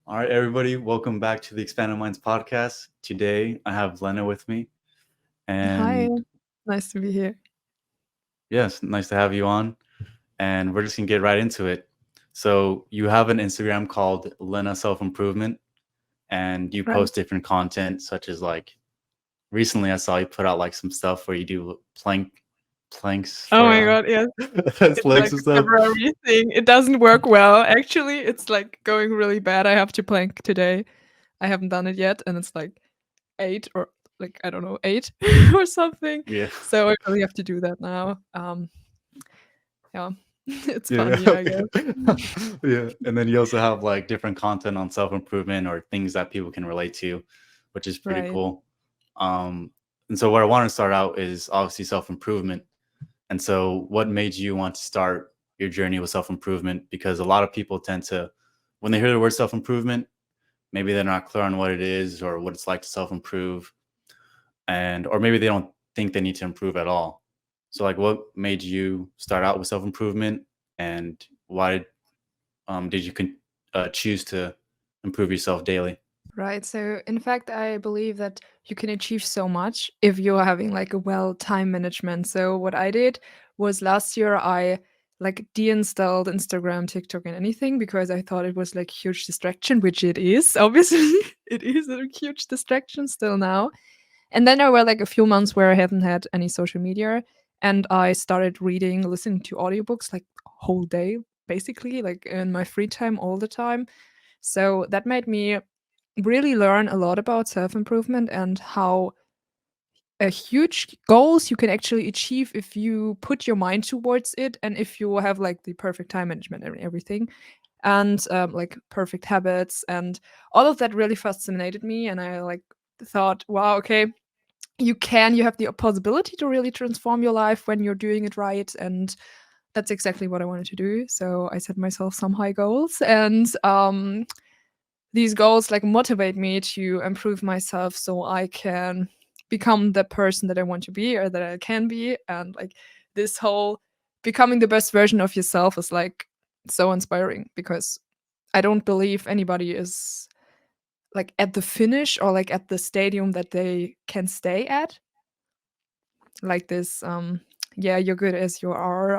All right, everybody, welcome back to the Expanded Minds podcast. Today, I have Lena with me, Hi, and nice to be here. yes, nice to have you on. And we're just gonna get right into it. So, you have an Instagram called Lena Self Improvement, and you Right. post different content, such as like recently, I saw you put out like some stuff where you do planks Oh for my God, yes. It's planks like and a stuff. February thing. It doesn't work well. Actually, it's like going really bad. I have to plank today. I haven't done it yet, and it's like 8 or like I don't know, 8 or something. Yeah, So I really have to do that now. Yeah, it's yeah, funny, I okay. guess. Yeah. And then you also have like different content on self improvement or things that people can relate to, which is pretty Right. cool. Um, and so, what I want to start out is obviously self improvement. And so, what made you want to start your journey with self improvement? Because a lot of people tend to, when they hear the word self improvement, maybe they're not clear on what it is or what it's like to self improve, and or maybe they don't think they need to improve at all. So, like, what made you start out with self improvement, and why did you choose to improve yourself daily? Right. So, in fact, I believe that you can achieve so much if you're having like a well time management. So, what I did was last year I like deinstalled Instagram, TikTok, and anything because I thought it was like huge distraction, which it is. Obviously, it is a huge distraction still now. And then there were like a few months where I haven't had any social media, and I started reading, listening to audiobooks like whole day, basically, like in my free time all the time. So that made me really learn a lot about self improvement and how huge goals you can actually achieve if you put your mind towards it and if you have like the perfect time management and everything and like perfect habits and all of that really fascinated me and I like thought wow okay you have the possibility to really transform your life when you're doing it right and that's exactly what I wanted to do. So I set myself some high goals and these goals like motivate me to improve myself so I can become the person that I want to be or that I can be. And like this whole becoming the best version of yourself is like so inspiring because I don't believe anybody is like at the finish or like at the stadium that they can stay at. Like this, yeah, you're good as you are.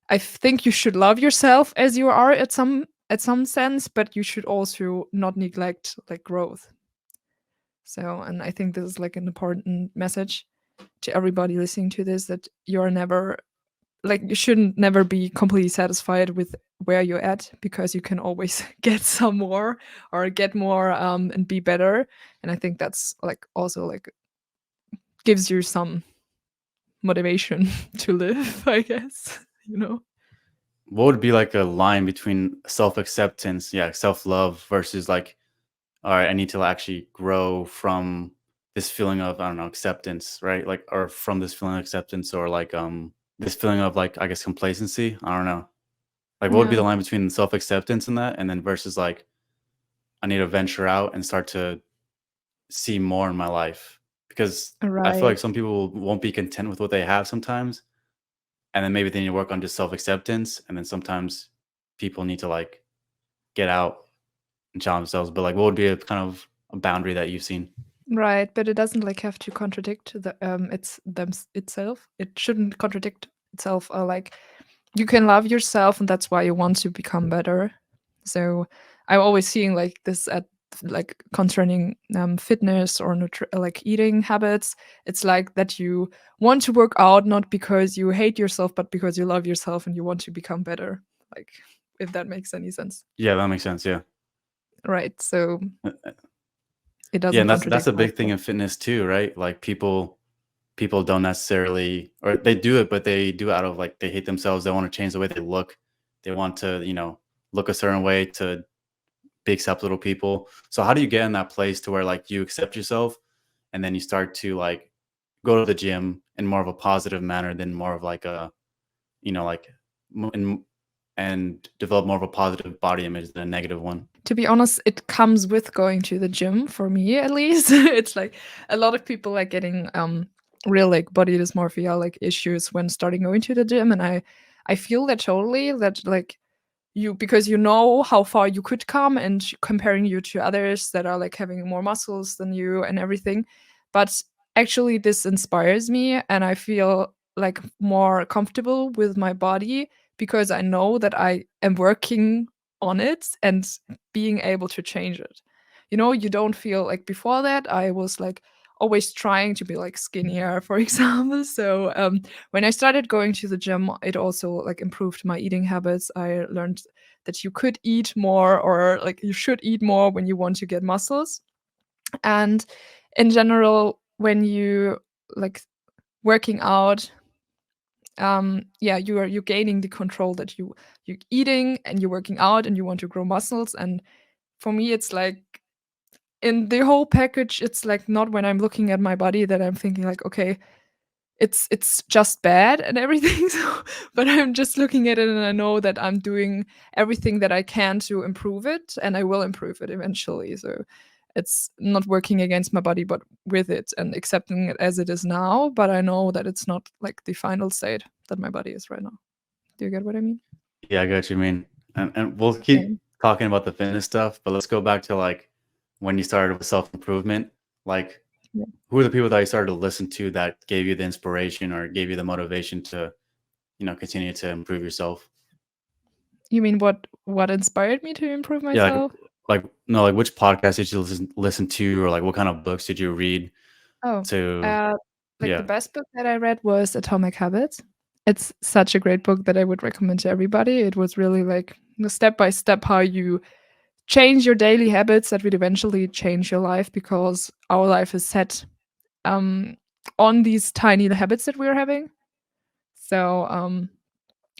I think you should love yourself as you are at some sense, but you should also not neglect like growth. So, and I think this is like an important message to everybody listening to this that you're never like you shouldn't never be completely satisfied with where you're at because you can always get some more or get more and be better. And I think that's like also like gives you some motivation to live, I guess, you know. What would be like a line between self acceptance, yeah, self love versus like, all right, I need to actually grow from this feeling of, I don't know, acceptance, right? Like, or from this feeling of acceptance, or like, this feeling of like, I guess, complacency. I don't know. Like, what would be Yeah. the line between self acceptance and that, and then versus like, I need to venture out and start to see more in my life? Because I feel like Right. some people won't be content with what they have sometimes, and then maybe they need to work on just self acceptance, and then sometimes people need to like get out and challenge themselves. But like, what would be a kind of a boundary that you've seen? Right, but it doesn't like have to contradict itself. It shouldn't contradict itself. Or like you can love yourself, and that's why you want to become better. So I'm always seeing like this at like concerning fitness or like eating habits. It's like that you want to work out not because you hate yourself, but because you love yourself and you want to become better. Like if that makes any sense. Yeah, that makes sense. Yeah. Right. So Uh, it Yeah, doesn't and that's contradict a big thing myself. in fitness too, right? Like people don't necessarily, or they do it, but they do it out of like they hate themselves. They want to change the way they look. They want to, look a certain way to be acceptable to people. So how do you get in that place to where like you accept yourself and then you start to like go to the gym in more of a positive manner than more of like a, like m- and, and develop more of a positive body image than a negative one? To be honest, it comes with going to the gym for me at least. It's like a lot of people like getting real like body dysmorphia like issues when starting going to the gym and I feel that totally that like because you know how far you could come, and comparing you to others that are like having more muscles than you and everything. But actually this inspires me, and I feel like more comfortable with my body because I know that I am working on it and being able to change it. You don't feel like before that I was like always trying to be like skinnier, for example. So when I started going to the gym, it also like improved my eating habits. I learned that you could eat more, or like you should eat more when you want to get muscles. And in general, when you like working out, yeah, you're gaining the control that you're eating and you're working out and you want to grow muscles. And for me it's like in the whole package, it's like not when I'm looking at my body that I'm thinking like, okay, it's just bad and everything. So, but I'm just looking at it and I know that I'm doing everything that I can to improve it, and I will improve it eventually. So it's not working against my body but with it and accepting it as it is now, but I know that it's not like the final state that my body is right now. Do you get what I mean? Yeah, I get what you mean. And we'll Yeah. keep talking about the fitness stuff, but let's go back to like when you started with self-improvement. Like, Yeah. who are the people that you started to listen to that gave you the inspiration or gave you the motivation to, continue to improve yourself? You mean what inspired me to improve Yeah, myself? like no, like which podcast did you listen to, or like what kind of books did you read Oh, to? uh, like the Yeah, best book that I read was Atomic Habits. It's such a great book that I would recommend to everybody. It was really like the step by step how you change your daily habits that would eventually change your life, because our life is set um, on these tiny habits that we're having. So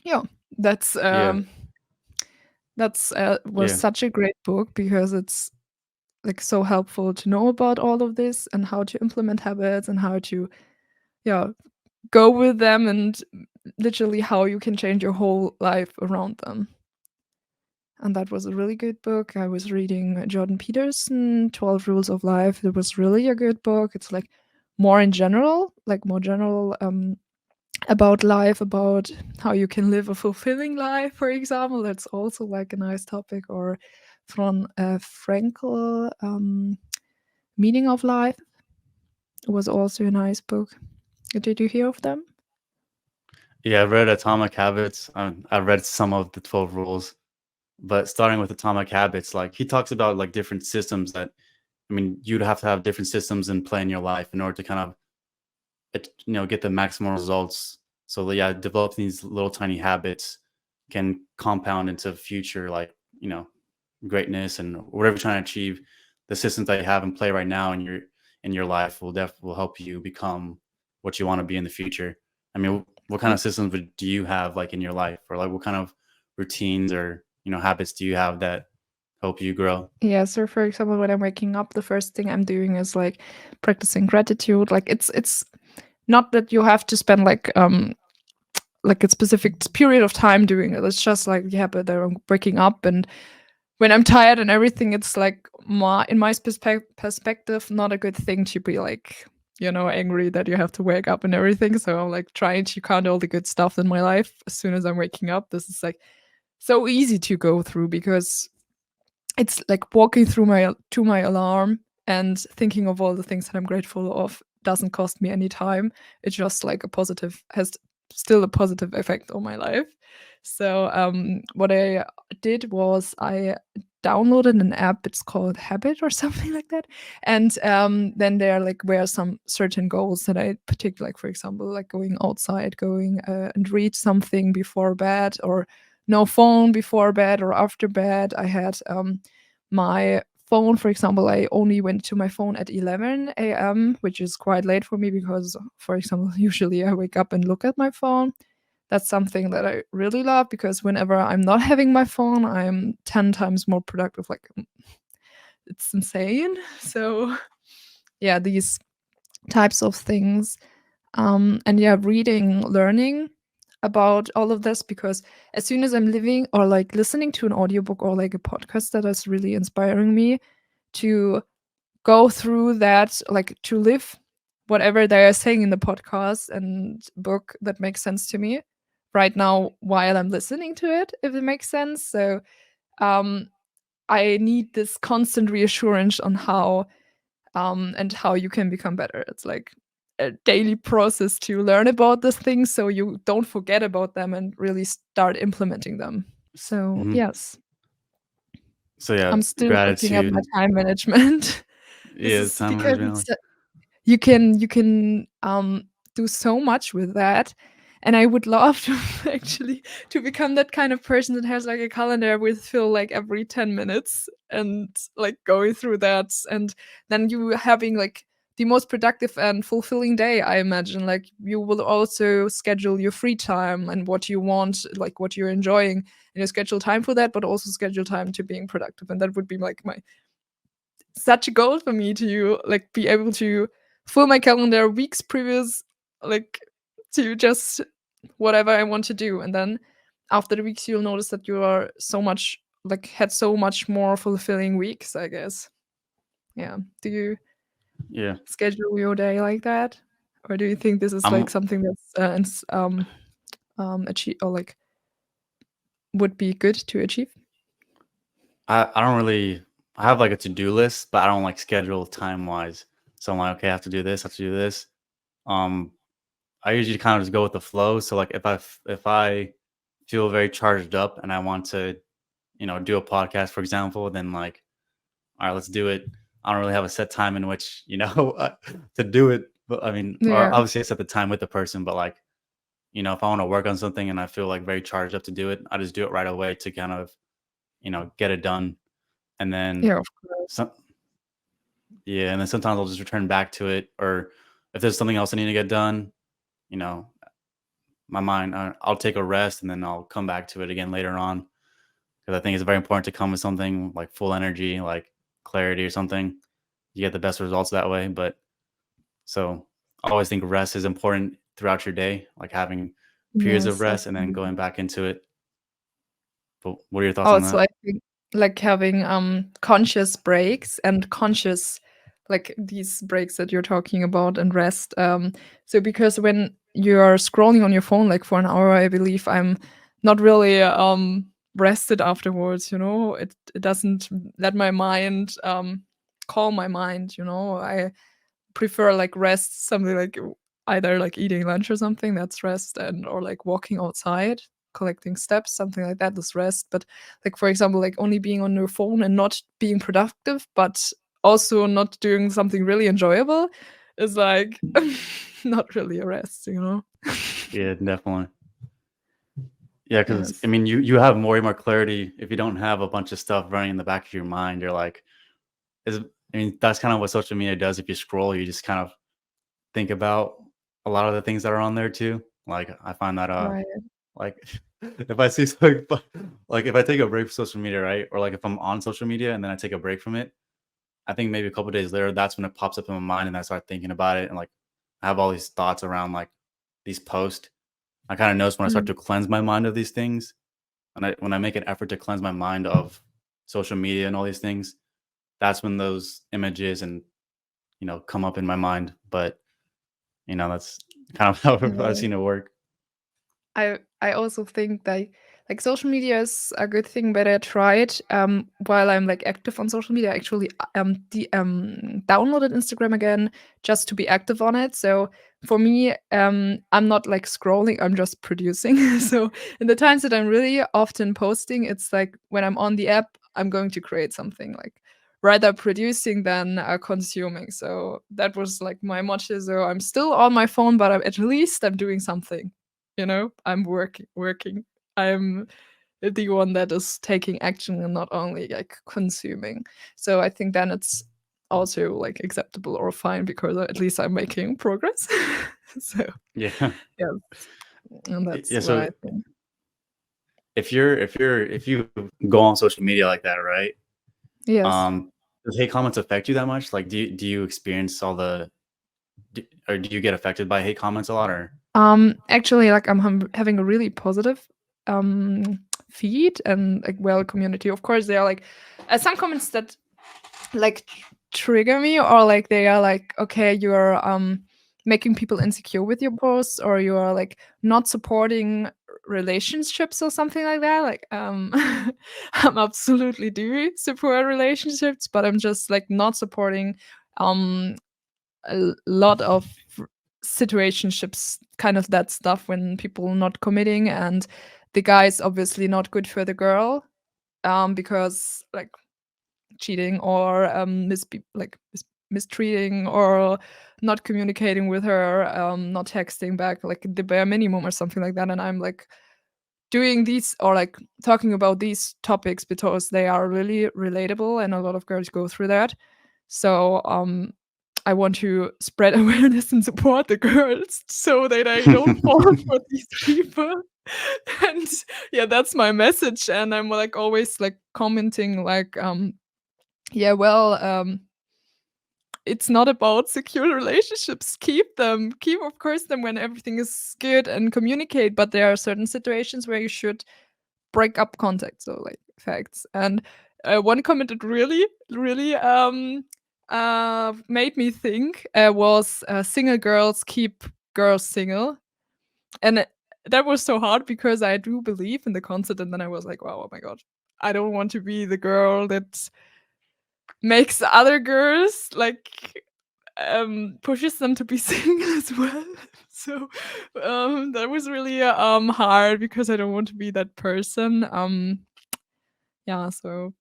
yeah, that's yeah, was yeah, such a great book because it's like so helpful to know about all of this and how to implement habits and how to, yeah, go with them, and literally how you can change your whole life around them. And that was a really good book. I was reading Jordan Peterson, 12 Rules of Life. It was really a good book. It's like more in general, like more general about life, about how you can live a fulfilling life, for example. That's also like a nice topic. Or from Frankl, Meaning of Life. It was also a nice book. Did you hear of them? yeah. I read Atomic Habits. I read some of the 12 Rules, but starting with Atomic Habits, like he talks about like different systems that, I mean, you'd have to have different systems in play in your life in order to kind of get the maximum results. So yeah, developing these little tiny habits can compound into future, like, greatness and whatever you're trying to achieve. The systems that you have in play right now in your life will help you become what you want to be in the future. I mean, what kind of systems do you have like in your life, or like what kind of routines or habits do you have that help you grow? Yeah, so for example, when I'm waking up, the first thing I'm doing is like practicing gratitude. Like it's not that you have to spend like a specific period of time doing it. It's just like, yeah, but I'm waking up, and when I'm tired and everything, it's like in my perspective, not a good thing to be like, angry that you have to wake up and everything. So I'm like trying to count all the good stuff in my life as soon as I'm waking up. This is like so easy to go through because it's like walking through my alarm and thinking of all the things that I'm grateful of doesn't cost me any time. It's just like has still a positive effect on my life. So what I did was I downloaded an app. It's called Habit or something like that. And then there like were some certain goals that I picked, like for example, like going outside, going and read something before bed, or no phone before bed or after bed. I had my phone, for example, I only went to my phone at 11 a.m., which is quite late for me because, for example, usually I wake up and look at my phone. That's something that I really love because whenever I'm not having my phone, I'm 10 times more productive. Like, it's insane. So, yeah, these types of things. And yeah, reading, learning about all of this, because as soon as I'm living or like listening to an audiobook or like a podcast that is really inspiring me to go through that, like to live whatever they are saying in the podcast and book that makes sense to me right now while I'm listening to it, if it makes sense. So um, I need this constant reassurance on how and how you can become better. It's like a daily process to learn about these things so you don't forget about them and really start implementing them. So Mhm. yes, So yeah, I'm still looking at my gratitude. time management. This Yeah, is time because management. it's you can do so much with that, and I would love to actually to become that kind of person that has like a calendar with fill like every 10 minutes and like going through that, and then you having like the most productive and fulfilling day. I imagine like you will also schedule your free time and what you want, like what you're enjoying, and you schedule time for that, but also schedule time to being productive. And that would be like my such a goal for me to like be able to fill my calendar weeks previous, like to just whatever I want to do. And then after the weeks you'll notice that you are so much like had so much more fulfilling weeks, I guess. Yeah. Do you Yeah. schedule your day like that? Or do you think this is like I'm something that's achieve or like would be good to achieve? I don't really I have like a to-do list, but I don't like schedule time-wise. So I'm like, okay, I have to do this, I have to do this. Um I usually kind of just go with the flow. So like if I feel very charged up and I want to, do a podcast, for example, then like, all right, let's do it. I don't really have a set time in which, to do it. But I mean, or Yeah. obviously I set the time with the person, but like, if I want to work on something and I feel like very charged up to do it, I just do it right away to kind of, get it done. And then Yeah, of course. some, yeah, and then sometimes I'll just return back to it. Or if there's something else I need to get done, you know, my mind, I'll take a rest and then I'll come back to it again later on because I think it's very important to come with something like full energy, like clarity or something. You get the best results that way. But so I always think rest is important throughout your day, like having periods of Yes, rest and then absolutely. going back into it. But what are your thoughts on Also, that? I think like having conscious breaks and conscious like these breaks that you're talking about and rest. So because when you're scrolling on your phone like for an hour, I believe I'm not really rested afterwards, you know. It doesn't let my mind calm my mind, you know. I prefer like rest, something like either like eating lunch or something, that's rest, and or like walking outside, collecting steps, something like that is rest. But like for example, like only being on your phone and not being productive, but also not doing something really enjoyable is like not really a rest, you know? Yeah, definitely. Yeah, because I Yes. mean, you have more and more clarity if you don't have a bunch of stuff running in the back of your mind. You're like, is I mean, that's kind of what social media does. If you scroll, you just kind of think about a lot of the things that are on there too. Like I find that Right. like if I see something like if I take a break from social media, right? Or like if I'm on social media and then I take a break from it, I think maybe a couple days later, that's when it pops up in my mind and I start thinking about it and like I have all these thoughts around like these posts. I kind of notice when I start Mm. to cleanse my mind of these things, and when I make an effort to cleanse my mind of social media and all these things, that's when those images and come up in my mind. But that's kind of how I've Yeah. seen it work. I also think that like social media is a good thing, but I tried while I'm like active on social media. I actually downloaded Instagram again just to be active on it. So for me, I'm not like scrolling; I'm just producing. So in the times that I'm really often posting, it's like when I'm on the app, I'm going to create something like rather producing than consuming. So that was like my motto. So I'm still on my phone, but at least I'm doing something, you know. I'm working. I'm the one that is taking action and not only like consuming. So I think then it's also like acceptable or fine because at least I'm making progress. So Yeah. yeah, and that's Yeah. what So I think. if you go on social media like that, right? Yes. Um, does hate comments affect you that much? Like, do you experience or do you get affected by hate comments a lot? Or Actually, like I'm having a really positive feed and like well community. Of course, there are like some comments that like trigger me, or like they are like, okay, you're making people insecure with your posts, or you are like not supporting relationships or something like that. Like I'm absolutely do support relationships, but I'm just like not supporting um a lot of situationships, kind of that stuff when people not committing and the guy is obviously not good for the girl, because like cheating or mistreating or not communicating with her, not texting back like the bare minimum or something like that. And I'm like doing these or like talking about these topics because they are really relatable and a lot of girls go through that. So I want to spread awareness and support the girls so that I don't fall for these people. And yeah, that's my message. And I'm like always like commenting like yeah, well, it's not about secure relationships. Keep them, keep of course them when everything is good and communicate. But there are certain situations where you should break up contact. So like facts. And one comment that really made me think was single girls keep girls single. And that was so hard because I do believe in the concept. And then I was like, wow, oh my god, I don't want to be the girl that makes other girls like pushes them to be single as well. So that was really hard because I don't want to be that person. Yeah, so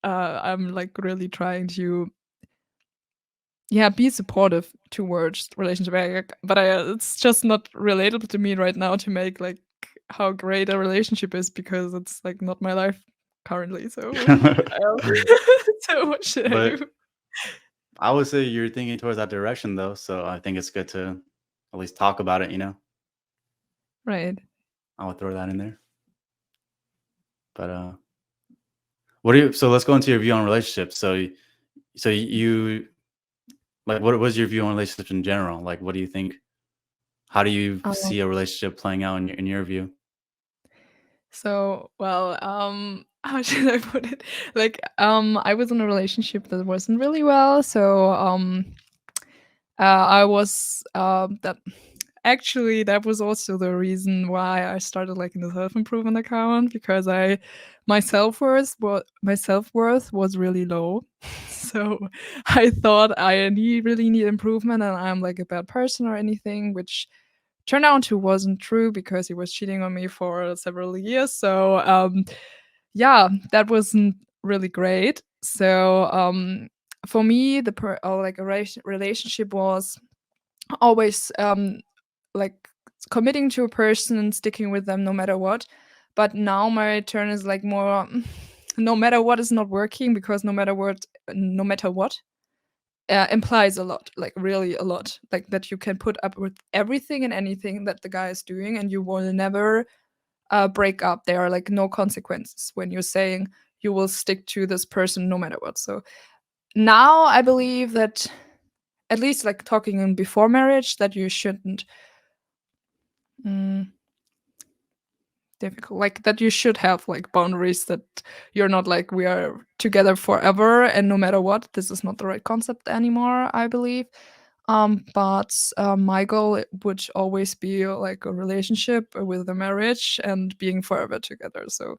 I'm like really trying to be supportive towards relationship. But it's just not relatable to me right now to make like how great a relationship is because it's like not my life currently. So so what should I But do? I would say you're thinking towards that direction though, so I think it's good to at least talk about it, you know? Right. I would throw that in there. But what do you so let's go into your view on relationships. So you like what was your view on relationships in general? Like what do you think? How do you Um, see a relationship playing out in your view? so well, how should I put it? Like, I was in a relationship that wasn't really well. So I was that actually that was also the reason why I started like in the self improvement account because my self worth was really low. So I thought I really need improvement and I'm like a bad person or anything, which turned out to wasn't true because he was cheating on me for several years. So yeah, that wasn't really great. So for me, like a relationship was always like committing to a person and sticking with them no matter what. But now my turn is like more no matter what is not working because no matter what implies a lot, like really a lot, like that you can put up with everything and anything that the guy is doing and you will never break up. There are like no consequences when you're saying you will stick to this person no matter what. So now I believe that at least like talking in before marriage that you shouldn't mm, difficult like that you should have like boundaries, that you're not like we are together forever and no matter what. This is not the right concept anymore, I believe. But my goal would always be like a relationship with a marriage and being forever together. So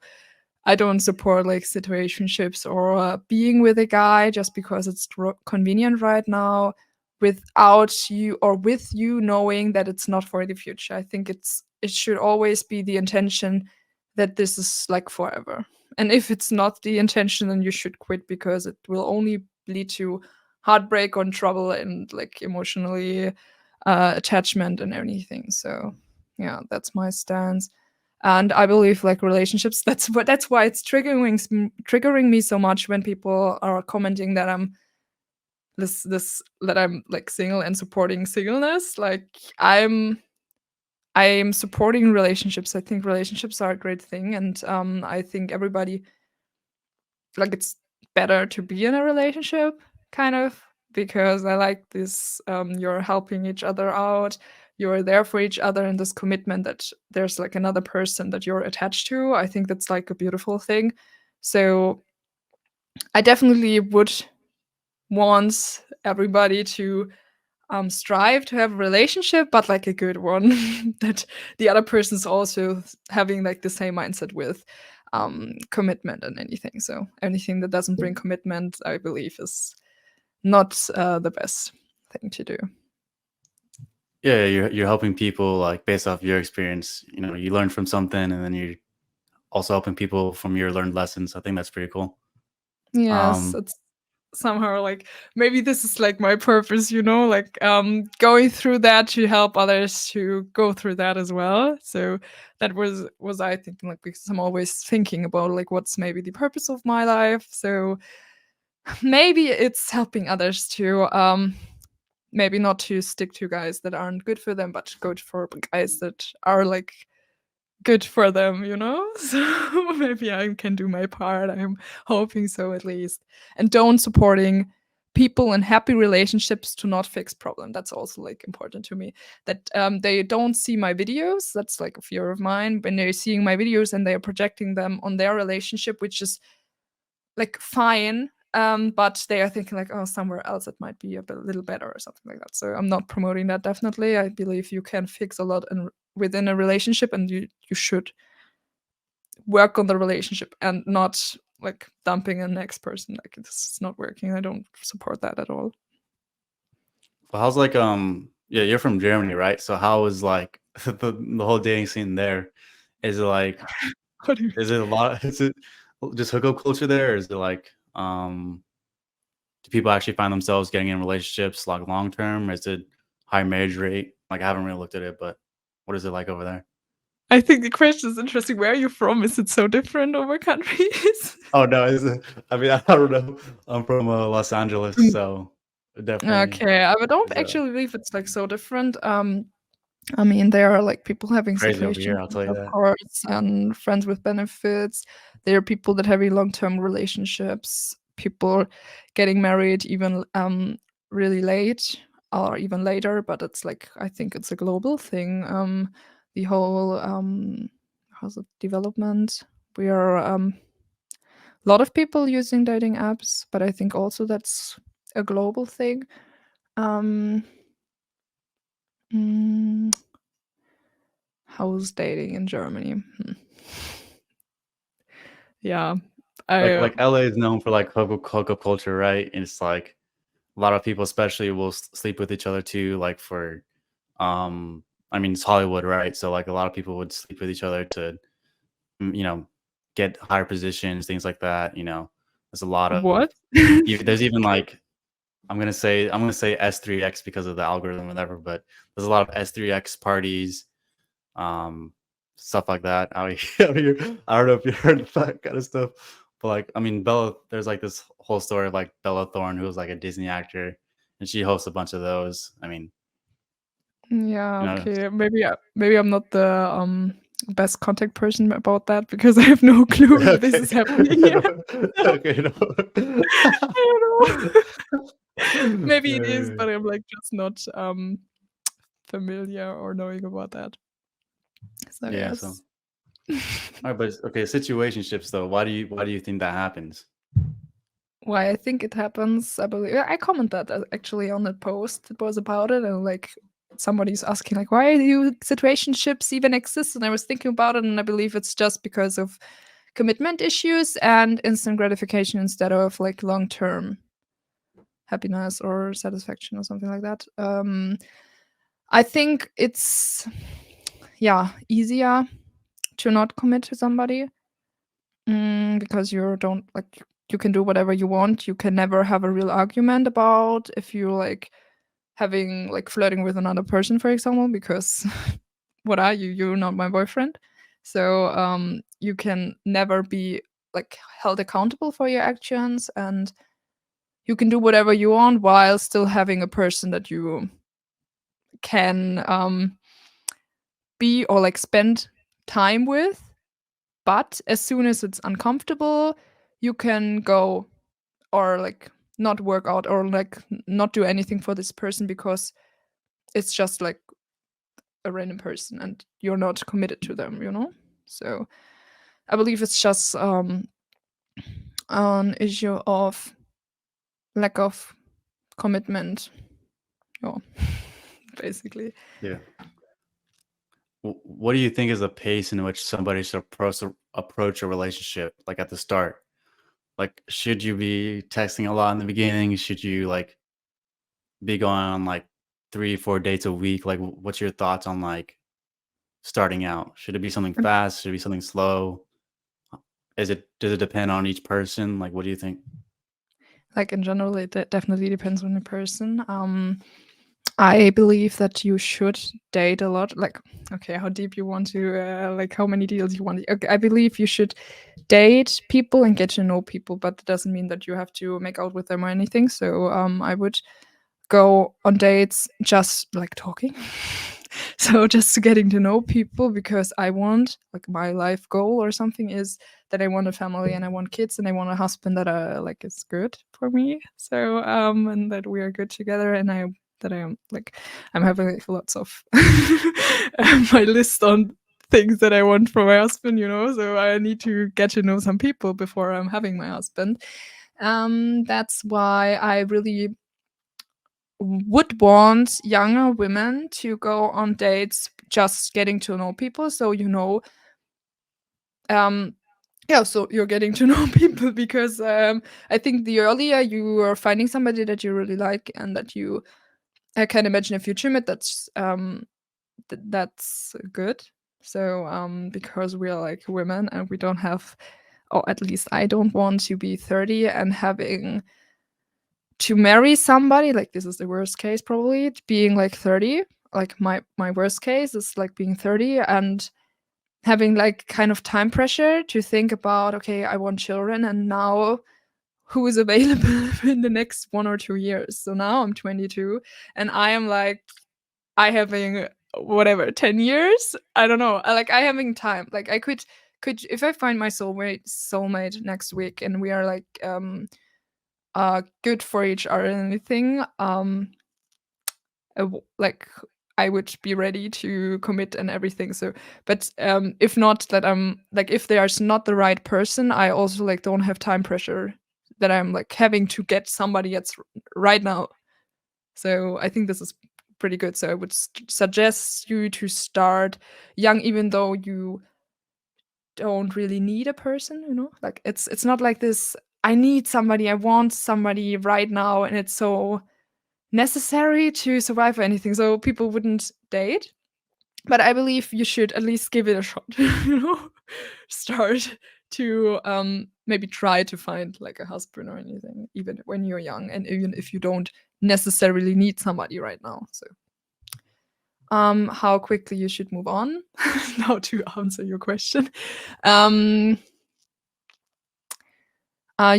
I don't support like situationships or being with a guy just because it's convenient right now without you or with you knowing that it's not for the future. I think it should always be the intention that this is like forever. And if it's not the intention, then you should quit because it will only lead to heartbreak or trouble and like emotionally attachment and everything. So yeah, that's my stance. And I believe like relationships, that's why it's triggering me so much when people are commenting that I'm this that I'm like single and supporting singleness. Like I'm supporting relationships. I think relationships are a great thing, and I think everybody, like, it's better to be in a relationship, kind of, because I like this. You're helping each other out. You're there for each other, and this commitment that there's like another person that you're attached to. I think that's like a beautiful thing. So I definitely would want everybody to strive to have a relationship, but like a good one that the other person's also having like the same mindset with commitment and anything. So anything that doesn't bring commitment, I believe, is not the best thing to do. Yeah, you're helping people like based off your experience. You know, you learn from something, and then you're also helping people from your learned lessons. I think that's pretty cool. Yes, Um, it's somehow like maybe this is like my purpose, like going through that to help others to go through that as well. So that was I thinking, like, because I'm always thinking about like what's maybe the purpose of my life. So maybe it's helping others to maybe not to stick to guys that aren't good for them, but go for guys that are like good for them, So maybe I can do my part. I'm hoping so, at least. And don't supporting people in happy relationships to not fix problem. That's also like important to me. That they don't see my videos. That's like a fear of mine. When they're seeing my videos and they are projecting them on their relationship, which is like fine. But they are thinking like, oh, somewhere else it might be little better or something like that. So I'm not promoting that. Definitely, I believe you can fix a lot within a relationship, and you should work on the relationship and not like dumping a next person. Like, this is not working. I don't support that at all. well, how's like yeah, you're from Germany, right? So how is like the whole dating scene there? Is it like What do you is it a lot? Is it just hookup culture there? Or is it like do people actually find themselves getting in relationships like long term? Is it high marriage rate? Like I haven't really looked at it, but what is it like over there? I think the question is interesting. Where are you from? Is it so different over countries? Oh no, is it, I mean I don't know. I'm from Los Angeles, so it definitely Okay, I don't is actually believe it's like so different. I mean, there are like people having crazy over here. situations, I'll tell you of that. course, and friends with benefits. There are people that have long-term relationships, people getting married even really late or even later, but it's like, I think it's a global thing. The whole how's it development. We are a lot of people using dating apps, but I think also that's a global thing. Um, mm, How's dating in Germany? Yeah, Like I LA is known for like hookup culture, right? And it's like a lot of people, especially, will sleep with each other too. Like for, um, I mean, it's Hollywood, right? So like a lot of people would sleep with each other to, you know, get higher positions, things like that. You know, there's a lot of, what? there's even like, I'm gonna say S3X because of the algorithm or whatever, but there's a lot of S3X parties, um, stuff like that out here. Out here. I don't know if you heard of that kind of stuff, but like, I mean, Bella, there's like this whole story of like Bella Thorne, who was like a Disney actor, and she hosts a bunch of those. I mean, Yeah, you know, okay. Maybe I'm not the best contact person about that, because I have no clue if this okay, is happening no, yet. So, okay, no. I don't know. Maybe it is, Yeah, but I'm like just not familiar or knowing about that. So yeah, so yes. all right, but okay, situationships though. Why do you think that happens? Why I think it happens, I believe I commented actually on that post. It was about it, and like somebody's asking like, why do situationships even exist? And I was thinking about it, and I believe it's just because of commitment issues and instant gratification instead of like long term happiness or satisfaction or something like that. I think it's easier to not commit to somebody. Because you don't like, you can do whatever you want. You can never have a real argument about if you like having like flirting with another person, for example, because what are you? You're not my boyfriend. So you can never be like held accountable for your actions, and you can do whatever you want while still having a person that you can be or like spend time with. But as soon as it's uncomfortable, you can go or like not work out or like not do anything for this person, because it's just like a random person and you're not committed to them. So I believe it's just an issue of lack of commitment. Oh, basically. Yeah. What do you think is the pace in which somebody should approach a relationship, like at the start? Like, should you be texting a lot in the beginning? Should you like be going on like 3, 4 dates a week? Like, what's your thoughts on like starting out? Should it be something fast? Should it be something slow? Does it depend on each person? Like, what do you think? Like in general, it definitely depends on the person. I believe that you should date a lot. Like, okay, how deep you want to, like, how many deals you want. Okay, I believe you should date people and get to know people, but it doesn't mean that you have to make out with them or anything. So, I would go on dates just like talking. So just getting to know people, because I want, like, my life goal or something is that I want a family and I want kids and I want a husband that like is good for me. So and that we are good together, and I'm having like lots of my list on things that I want from my husband, so I need to get to know some people before I'm having my husband. That's why I really would want younger women to go on dates just getting to know people. So, yeah, so you're getting to know people, because I think the earlier you are finding somebody that you really like and that I can imagine a future with, that's good. So because we are like women and we don't have, or at least I don't want to be 30 and having to marry somebody. Like, this is the worst case, probably being like 30. Like, my worst case is like being 30 and having like kind of time pressure to think about, okay, I want children, and now who is available in the next 1 or 2 years. So now I'm 22 and I am like, I having whatever 10 years, I don't know, I having time. Like, I could if I find my soulmate next week and we are like good for each other and anything, like, I would be ready to commit and everything. So, but if not, that I'm like, if there's not the right person, I also like don't have time pressure that I'm like having to get somebody that's right now. So I think this is pretty good. So I would suggest you to start young, even though you don't really need a person. Like, it's not like this. I need somebody. I want somebody right now, and it's so necessary to survive or anything. So people wouldn't date. But I believe you should at least give it a shot. Start to maybe try to find like a husband or anything, even when you're young, and even if you don't necessarily need somebody right now. So how quickly you should move on. Now, to answer your question, you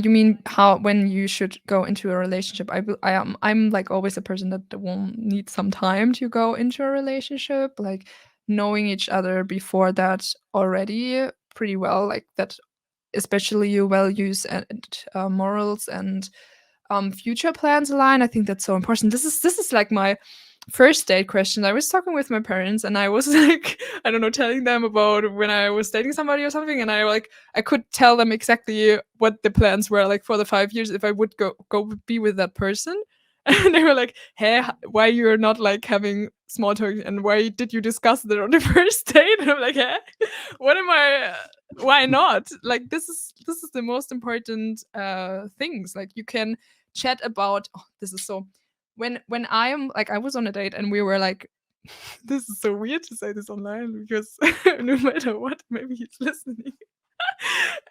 mean when you should go into a relationship? I'm like always a person that won't need some time to go into a relationship, like knowing each other before that already pretty well, like that, especially your values and morals and future plans align. I think that's so important. This is like my first date question. I was talking with my parents and I was like, I don't know, telling them about when I was dating somebody or something, and I could tell them exactly what the plans were like for the 5 years if I would go be with that person. And they were like, hey, why you're not like having small talk, and why did you discuss that on the first date? And I'm like, hey, what am I why not? Like, this is the most important things. Like, you can chat about, oh, this is so, when I am like, I was on a date and we were like, this is so weird to say this online, because no matter what, maybe he's listening.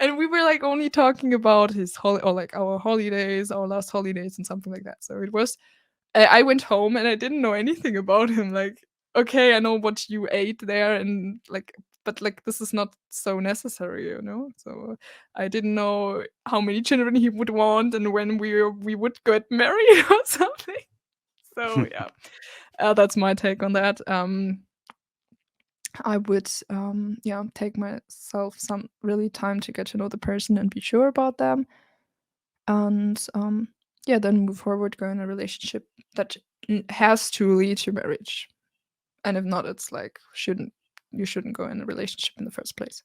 And we were like only talking about his or like our holidays, our last holidays and something like that. So it was, I went home and I didn't know anything about him. Like, okay, I know what you ate there, and like, but like, this is not so necessary. So I didn't know how many children he would want and when we would get married or something. So yeah, that's my take on that. I would yeah, take myself some really time to get to know the person and be sure about them, and yeah, then move forward, go in a relationship that has to lead to marriage. And if not, it's like, you shouldn't go in a relationship in the first place.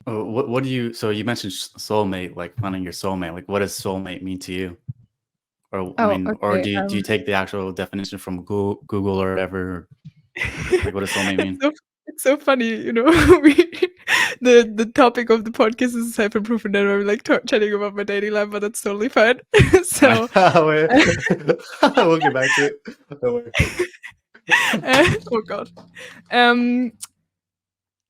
Oh, what do you? So you mentioned soulmate, like finding your soulmate. Like, what does soulmate mean to you? Or I Oh, mean, or okay. do you take the actual definition from Google or whatever? Like, what does soulmate It's mean? so it's so funny, you know, we the topic of the podcast is self-improvement, and we're, like, chatting about my dating life, but that's totally fine. So, Wait, we'll get back to it. Don't worry. oh god. Um,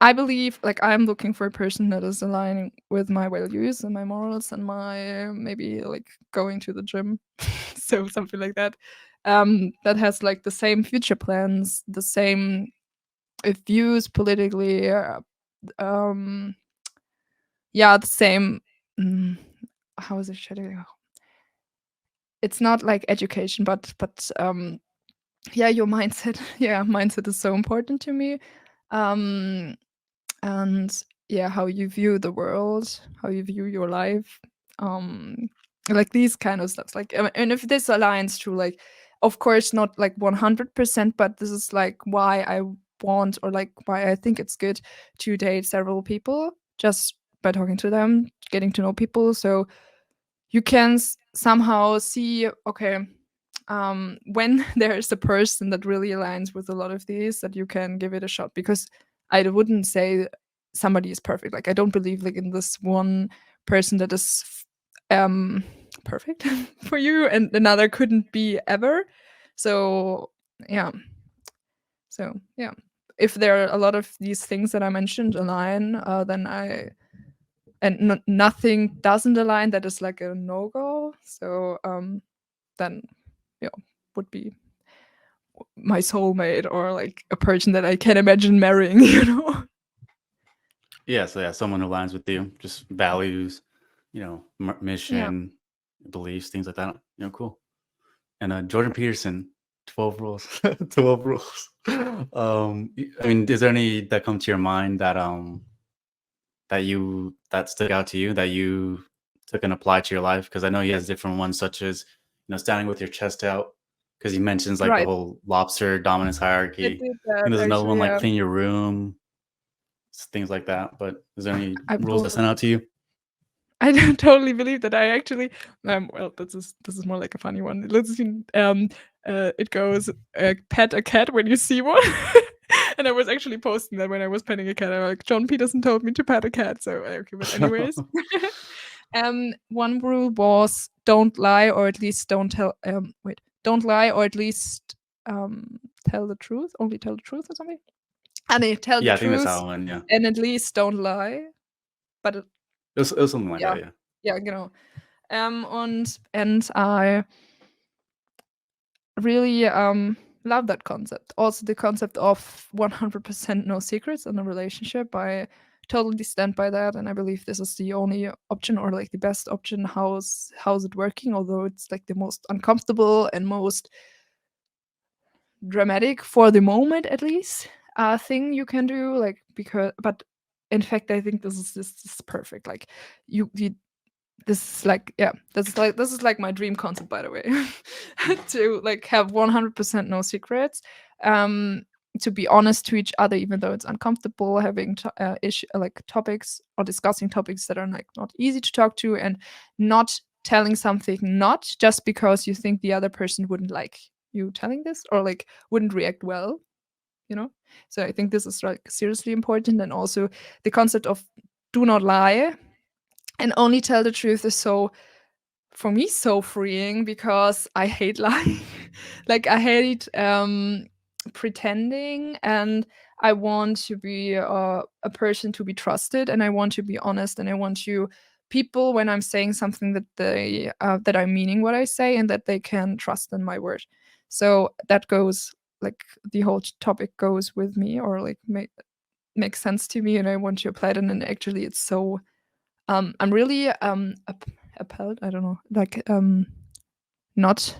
I believe, like, I'm looking for a person that is aligning with my values and my morals and my maybe, like, going to the gym, so something like that. That has, like, the same future plans, the same views politically, um yeah, the same. mm, how is it shadowing? It's not like education, but yeah, your mindset. Yeah, mindset is so important to me. um and yeah, how you view the world, how you view your life, um like these kind of stuff, like, and if this aligns to, like, of course not like 100%, but this is like why I want, or like why I think it's good to date several people, just by talking to them, getting to know people, so you can somehow see, okay, when there is a person that really aligns with a lot of these, that you can give it a shot, because I wouldn't say somebody is perfect. Like, I don't believe, like, in this one person that is um perfect for you and another couldn't be ever. So yeah, so if there are a lot of these things that I mentioned align, then I and nothing doesn't align, that is like a no-go. So then yeah, would be my soulmate, or like a person that I can imagine marrying, you know. Yeah, so yeah, someone who aligns with you, just values, Yeah. mission, beliefs, things like that. Cool. And Jordan Peterson, 12 rules, 12 rules. I mean, is there any that come to your mind that stuck out to you that you took and applied to your life? Because I know he has different ones, such as standing with your chest out. Because he mentions like the Right. whole lobster dominance I hierarchy. did I that think there's another one actually. like clean your room, things like that. But is there any I rules that stand out to you? I don't totally believe that. I actually, well, this is more like a funny one. Let's see, it goes, pet a cat when you see one, and I was actually posting that when I was petting a cat. I'm like, John Peterson told me to pet a cat, so okay. But anyways, one rule was don't lie, or at least don't tell. Don't lie, or at least tell the truth. Only tell the truth, or something. And they tell the Yeah, I think that's how truth, I went. Yeah, and at least don't lie. But it was something like yeah, that. Yeah. ja, genau. And I really love that concept. Also, the concept of 100% no secrets in a relationship. I totally stand by that, and I believe this is the only option, or like the best option. How's it working? Although it's like the most uncomfortable and most dramatic for the moment, at least, thing you can do. Like, because, but in fact, I think this is perfect. Like, you this is like, yeah, this is like my dream concept, by the way. To like have 100% no secrets, um to be honest to each other, even though it's uncomfortable, having like topics, or discussing topics that are like not easy to talk to, and not telling something not just because you think the other person wouldn't like you telling this, or like wouldn't react well, you know. So I think this is like seriously important. And also the concept of do not lie and only tell the truth is, so for me, so freeing, because I hate lying. Like, I hate pretending, and I want to be a person to be trusted, and I want to be honest, and I want to people, when I'm saying something, that they that I'm meaning what I say, and that they can trust in my word. So that goes, like, the whole topic goes with me, or like makes sense to me, and I want to apply it. And actually, it's so I'm really appalled. I don't know, like not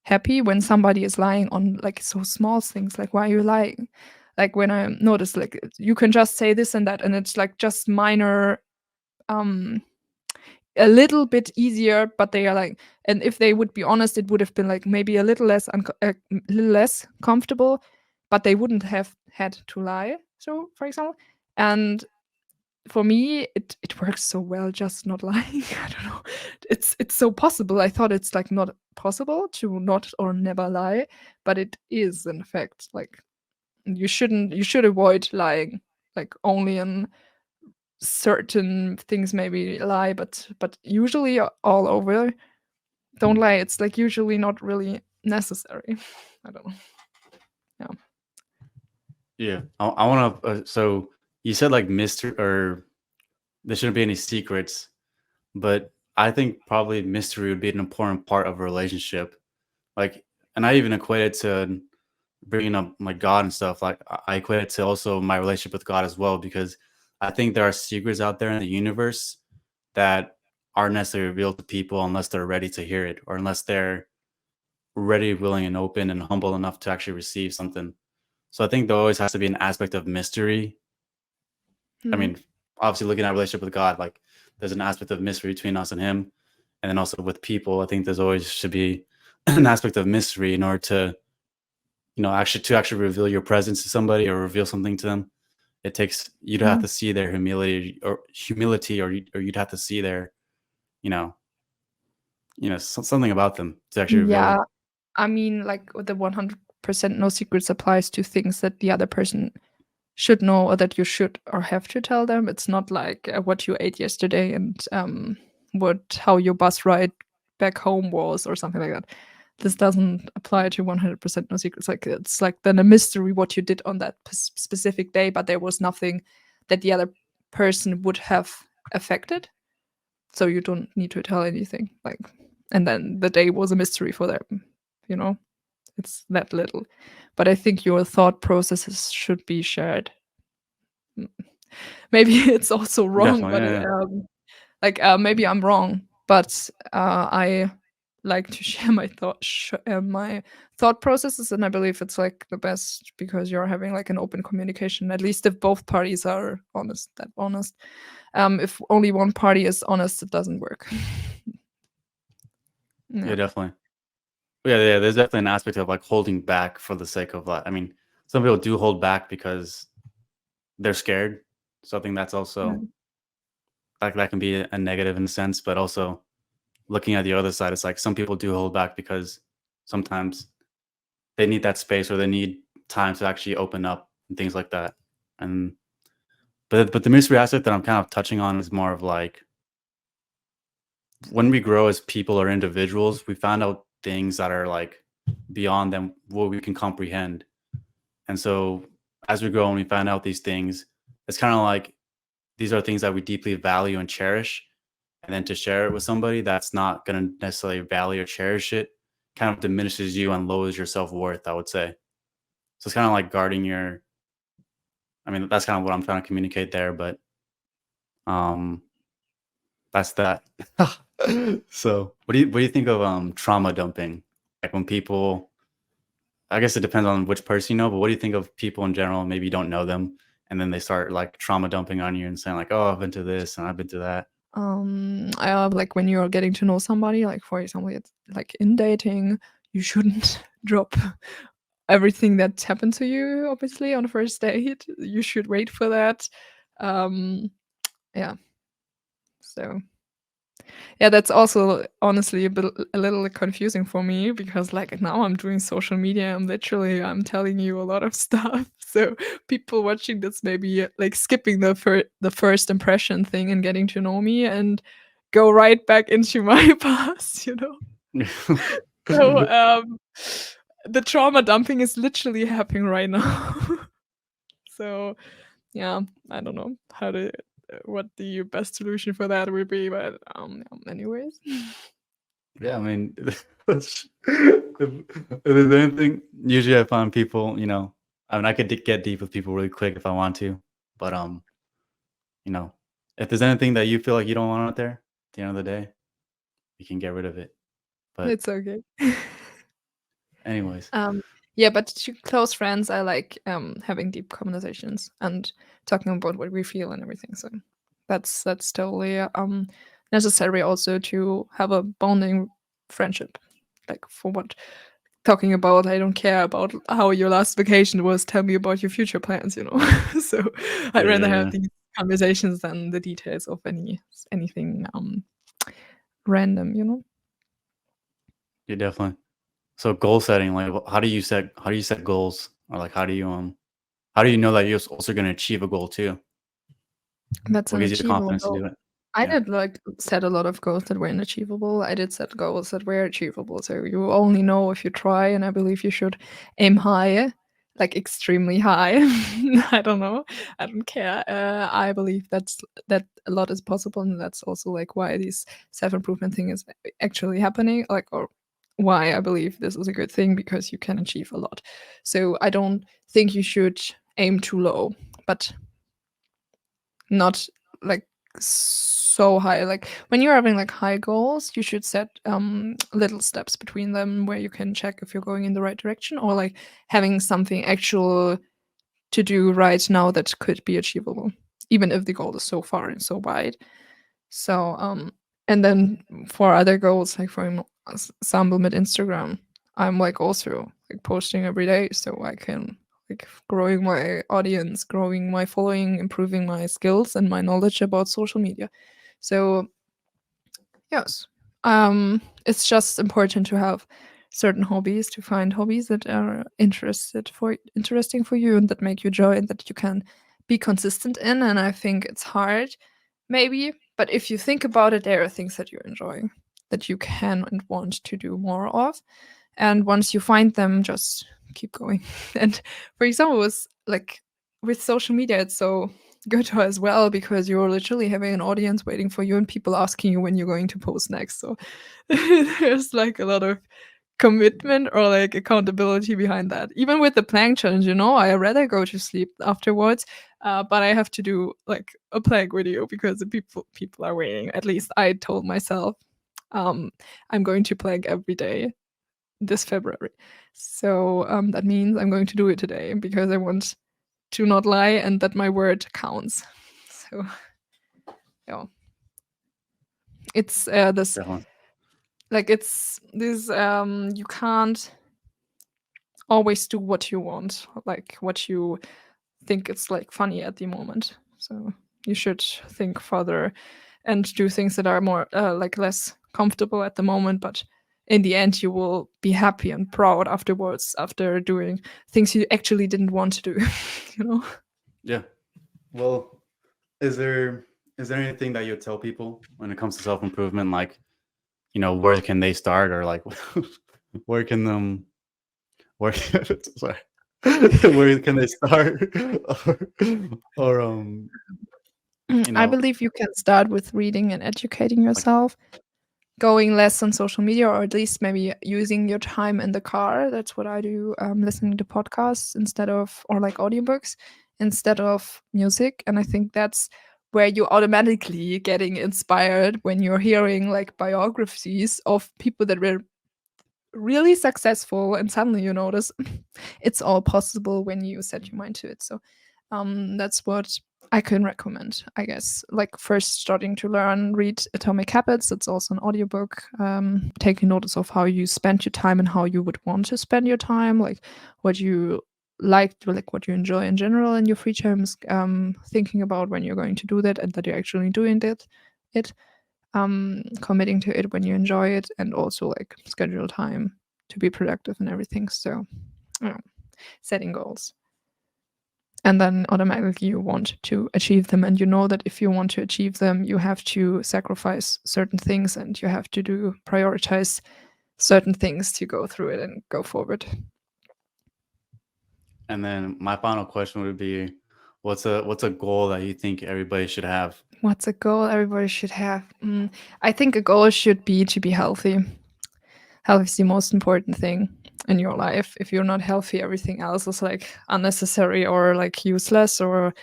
happy when somebody is lying on like so small things. Like, why are you lying? Like, when I notice, like, you can just say this and that, and it's like just minor, um, a little bit easier. But they are like, and if they would be honest, it would have been like maybe a little less, little less comfortable, but they wouldn't have had to lie. So, for example, and for me, it works so well just not lying. I don't know. It's so possible. I thought it's like not possible to not or never lie, but it is in fact. Like you should avoid lying. Like only in certain things maybe lie, but usually all over. Don't lie. It's like usually not really necessary. I don't know. Yeah. Yeah, I want to. So you said like mystery, or there shouldn't be any secrets, but I think probably mystery would be an important part of a relationship. Like, and I even equate it to bringing up like God and stuff. Like, I equate it to also my relationship with God as well, because I think there are secrets out there in the universe that aren't necessarily revealed to people unless they're ready to hear it, or unless they're ready, willing, and open and humble enough to actually receive something. So I think there always has to be an aspect of mystery. I Mhm. mean, obviously looking at relationship with God, like there's an aspect of mystery between us and him. And then also with people, I think there's always should be an aspect of mystery in order to, actually reveal your presence to somebody or reveal something to them. It takes, you'd have Mhm. to see their humility, or you'd have to see their, you know, something about them to actually reveal Yeah. it. I mean, like the 100% no secrets applies to things that the other person should know or that you should or have to tell them. It's not like what you ate yesterday and what how your bus ride back home was or something like that. This doesn't apply to 100% no secrets. Like it's like then a mystery what you did on that specific day, but there was nothing that the other person would have affected. So you don't need to tell anything. Like, and then the day was a mystery for them. You know, it's that little. But I think your thought processes should be shared. Maybe it's also wrong, Definitely. but Yeah. maybe I'm wrong, but I like to share my thought processes, and I believe it's like the best because you're having like an open communication. At least if both parties are honest, that honest. If only one party is honest, it doesn't work. Yeah, Yeah. definitely. Yeah. There's definitely an aspect of like holding back for the sake of like, I mean, some people do hold back because they're scared. So I think that's Yeah. also like that can be a negative in a sense, but also looking at the other side, it's like some people do hold back because sometimes they need that space or they need time to actually open up and things like that. And but the mystery aspect that I'm kind of touching on is more of like when we grow as people or individuals, we found out things that are like beyond them what we can comprehend. And so as we grow and we find out these things, it's kind of like these are things that we deeply value and cherish. And then to share it with somebody that's not going to necessarily value or cherish it kind of diminishes you and lowers your self-worth, I would say. So it's kind of like guarding your, I mean, that's kind of what I'm trying to communicate there, but um that's that. So what do you think of trauma dumping? Like when people, I guess it depends on which person you know, but what do you think of people in general? Maybe you don't know them and then they start like trauma dumping on you and saying like, "Oh, I've been to this and I've been to that." Like when you're getting to know somebody, like for example, it's like in dating, you shouldn't drop everything that's happened to you, obviously, on the first date. You should wait for that. Um, yeah. So yeah, that's also honestly a little confusing for me because like now I'm doing social media and literally I'm telling you a lot of stuff. So people watching this maybe like skipping the first impression thing and getting to know me and go right back into my past, you know. So the trauma dumping is literally happening right now. So yeah, I don't know how to what the best solution for that would be, but anyways. Yeah, I mean, if there's anything, usually I find people, I mean, I could get deep with people really quick if I want to, but you know, if there's anything that you feel like you don't want out there, at the end of the day, you can get rid of it. But It's okay. anyways, Um, yeah, but to close friends, I like having deep conversations and talking about what we feel and everything. So that's totally necessary also to have a bonding friendship. Like for what talking about, I don't care about how your last vacation was. Tell me about your future plans. So I'd yeah, rather yeah, have yeah. these conversations than the details of anything random, you know? Yeah, definitely. So goal setting, like how do you set goals? Or like how do you know that you're also gonna achieve a goal too? That's What an gives you the achievable confidence to goal. do it? I Yeah. did like set a lot of goals that were unachievable. I did set goals that were achievable. So you only know if you try, and I believe you should aim high, like extremely high. I don't know. I don't care. I believe that a lot is possible, and that's also like why this self-improvement thing is actually happening. Like, or why I believe this is a good thing, because you can achieve a lot. So I don't think you should aim too low, but not like so high. Like when you're having like high goals, you should set little steps between them where you can check if you're going in the right direction, or like having something actual to do right now that could be achievable, even if the goal is so far and so wide. So and then for other goals, like for example with Instagram, I'm like also like posting every day so I can like growing my audience, growing my following, improving my skills and my knowledge about social media. So yes, it's just important to have certain hobbies, to find hobbies that are interesting for you and that make you joy and that you can be consistent in. And I think it's hard, maybe, but if you think about it, there are things that you enjoy that you can and want to do more of. And once you find them, just keep going. And for example, with like with social media, it's so good as well because you're literally having an audience waiting for you and people asking you when you're going to post next. So there's like a lot of commitment or like accountability behind that. Even with the plank challenge, you know, I rather go to sleep afterwards, but I have to do like a plank video because the people are waiting. At least I told myself um, I'm going to plank every day this February. So that means I'm going to do it today because I want to not lie and that my word counts. So yeah, it's this Definitely. like it's this you can't always do what you want, like what you think it's like funny at the moment. So you should think further and do things that are more like less comfortable at the moment, but in the end you will be happy and proud afterwards after doing things you actually didn't want to do. You know. Yeah. Well, is there anything that you would tell people when it comes to self improvement? Like, where can they start, or like, where can them where sorry, where can they start, or you I know, believe you can start with reading and educating like, yourself, going less on social media, or at least maybe using your time in the car. That's what I do, listening to podcasts instead of, or like audiobooks instead of music. And I think that's where you automatically getting inspired when you're hearing like biographies of people that were really successful, and suddenly you notice it's all possible when you set your mind to it. So that's what I can recommend, I guess. Like first starting to read Atomic Habits. It's also an audiobook. Taking notice of how you spend your time and how you would want to spend your time, like what you like what you enjoy in general in your free times. Thinking about when you're going to do that and that you're actually doing it committing to it when you enjoy it, and also like schedule time to be productive and everything. So yeah, setting goals, and then automatically you want to achieve them, and you know that if you want to achieve them you have to sacrifice certain things and you have to do prioritize certain things to go through it and go forward. and then my final question would be, what's a goal that you think everybody should have? What's a goal everybody should have? I think a goal should be to be healthy. Health is the most important thing in your life. If you're not healthy, everything else is like unnecessary or like useless or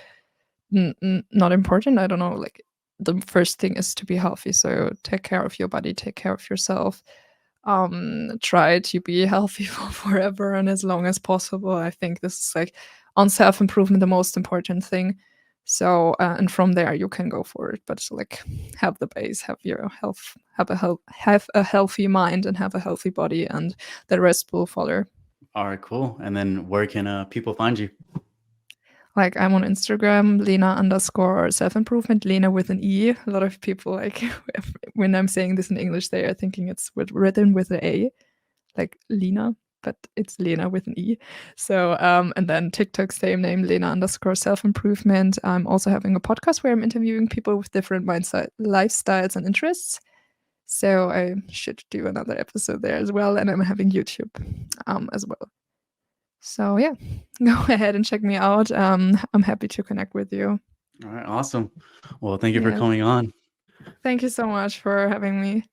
not important. I don't know. Like the first thing is to be healthy. So take care of your body, take care of yourself. Try to be healthy for forever and as long as possible. I think this is like on self improvement the most important thing. So and from there you can go for it, but like have the base, have your health, have a healthy mind and have a healthy body, and the rest will follow. All right, cool. And then where can people find you? Like I'm on Instagram, Lena_self-improvement, Lena with an E. A lot of people like when I'm saying this in English, they are thinking it's written with an A, like Lena, but it's Lena with an E. So and then TikTok, same name, Lena_self-improvement. I'm also having a podcast where I'm interviewing people with different mindset, lifestyles, and interests. So I should do another episode there as well, and I'm having YouTube as well. So yeah, go ahead and check me out. I'm happy to connect with you. All right, awesome. Well, thank you for Yes. coming on. Thank you so much for having me.